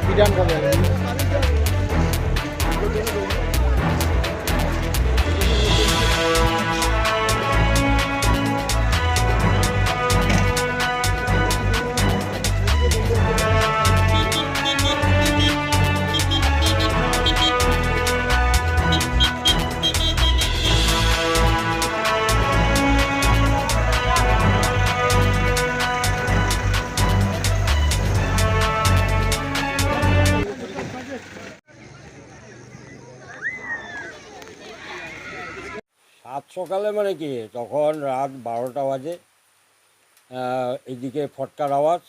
পিডান করে 7 সকালে মানে কি তখন রাত 12টা বাজে, এদিকে ফটকার আওয়াজ,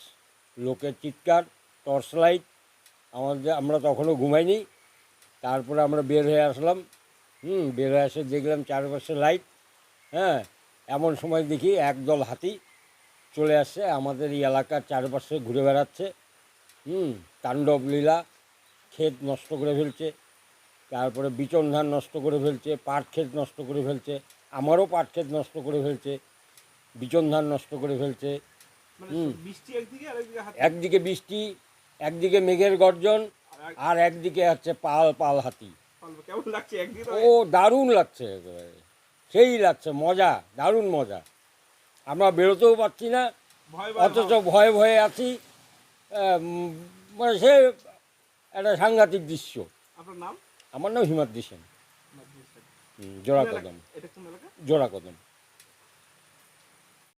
লোকের চিৎকার, টর্চ লাইট। আমরা তখনও ঘুমাইনি। তারপরে আমরা বের হয়ে আসলাম। বের হয়ে এসে দেখলাম চারপাশে লাইট। হ্যাঁ, এমন সময় দেখি একদল হাতি চলে আসছে, আমাদের এই এলাকার চারপাশে ঘুরে বেড়াচ্ছে। তাণ্ডব লীলা, ক্ষেত নষ্ট করে ফেলছে, তারপরে বিচন ধান নষ্ট করে ফেলছে, পাট ক্ষেত নষ্ট করে ফেলছে, আমারও পাট ক্ষেত নষ্ট করে ফেলছে, বিচন ধান নষ্ট করে ফেলছে। একদিকে বৃষ্টি, একদিকে মেঘের গর্জন, আর একদিকে হচ্ছে পাল পাল হাতি। ও দারুণ লাগছে, একেবারে সেই লাগছে, মজা, দারুণ মজা। আমরা বেরোতেও পারছি না, অথচ ভয়ে ভয়ে আছি। মানে সে একটা সাংঘাতিক দৃশ্য। আমার নাম হিমাদ্রি সেন, জোড়া কদম।